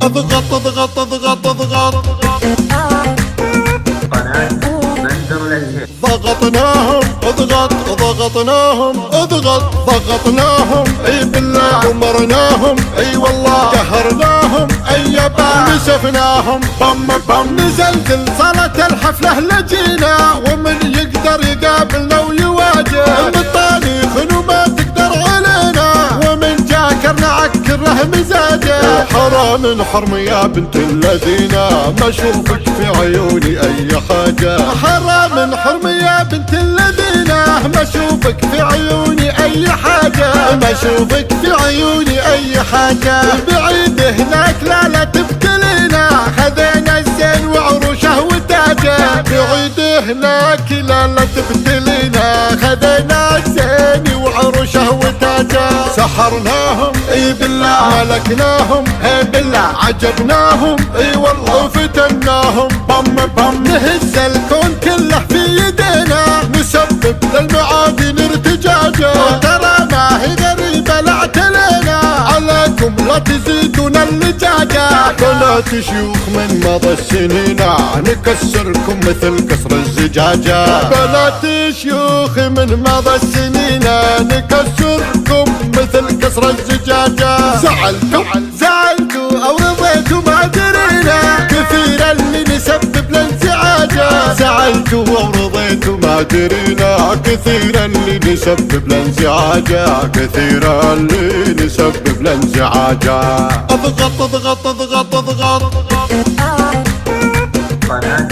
اضغط اضغط اضغط اضغط قناة بندر الأزهر. ضغطناهم اضغط ضغطناهم اضغط ضغطناهم اي بالله ومرناهم اي والله قهرناهم اي يابا نسفناهم بم بم نزلزل صالة الحفلة لجينا ومن يقدر يقابلنا ويواجه بالطريق وما تقدر علينا ومن جاكر نعكر له مزاجه حرام حرم يا بنت الذين ما اشوفك في عيوني اي حاجه حرام حرم يا بنت الذين ما اشوفك في عيوني اي حاجه ما اشوفك في عيوني اي حاجه بعيد هناك لا تبتلينا خذينا الزين وعروشه وتاجه بعيد هناك لا تبتلينا خذينا الزين وعروشه وتاجه سحرناهم اي بالله ملكناهم اي بالله عجبناهم اي والله فتناهم بم بم نهز الكون كله في يدينا نسبب للمعادن ارتجاجه ترى ما هي غريبه لا اعتلينا عليكم لا تزيدون اللجاجه بنات شيوخ من مضى السنين نكسركم مثل كسر الزجاجه بنات شيوخ من مضى السنين نكسركم مثل كسر الزجاجه زعلتوا او رضيتوا ما درينا كثير اللي نسبب لانزعاجه زعلتوا او رضيتوا ما درينا كثير اللي نسبب لانزعاجه كثير اللي نسبب لانزعاجه اضغط اضغط اضغط اضغط قناة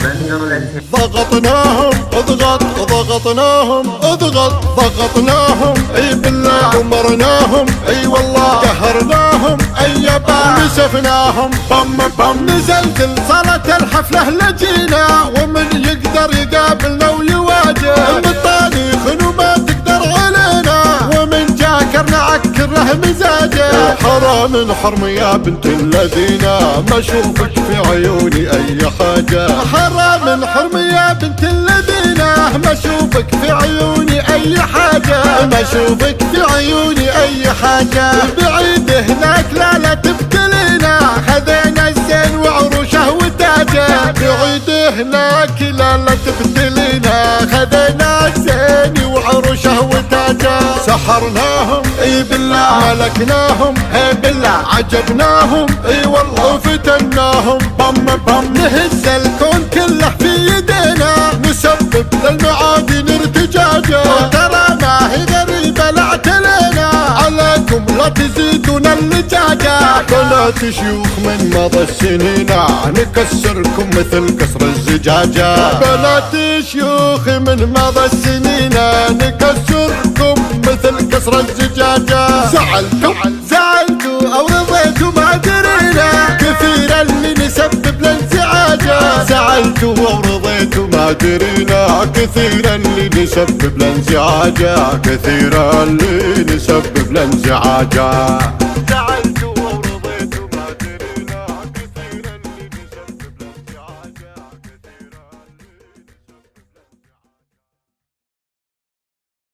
بندر الأزهر. ضغطناهم اضغط ضغطناهم اضغط ضغطناهم اي بالله ومرناهم اي والله قهرناهم اي يابا نسفناهم بم بم نزلزل صالة الحفلة لجينا ومن يقدر يقابلنا ويواجه بالطريق وما تقدر علينا ومن جاكر نعكر له مزاجه حرام حرم يا بنت الذين ما اشوفك في عيوني اي حاجه حرام حرم يا بنت الذين ما اشوفك في عيوني اي حاجه ما اشوفك في عيوني اي حاجه بعيد هناك لا تبتلينا خذينا الزين وعروشه وتاجه بعيد هناك لا تبتلينا خذينا الزين وعروشه وتاجه سحرناهم اي بالله ملكناهم اي بالله عجبناهم اي والله فتناهم بم بم نهز الكون كله في يدينا نسبب للمعادن ارتجاجه ترى ما هي غريبه لا اعتلينا عليكم لا تزيدون اللجاجه بنات شيوخ من مضى السنين نكسركم مثل كسر الزجاجه بنات شيوخ من مضى السنين نكسركم مثل كسر الزجاجه زعلتوا او رضيتوا ما درينا كثير اللي نسبب لانزعاجه زعلتوا او رضيتوا ما درينا كثير اللي نسبب لانزعاجه كثير اللي نسبب لانزعاجه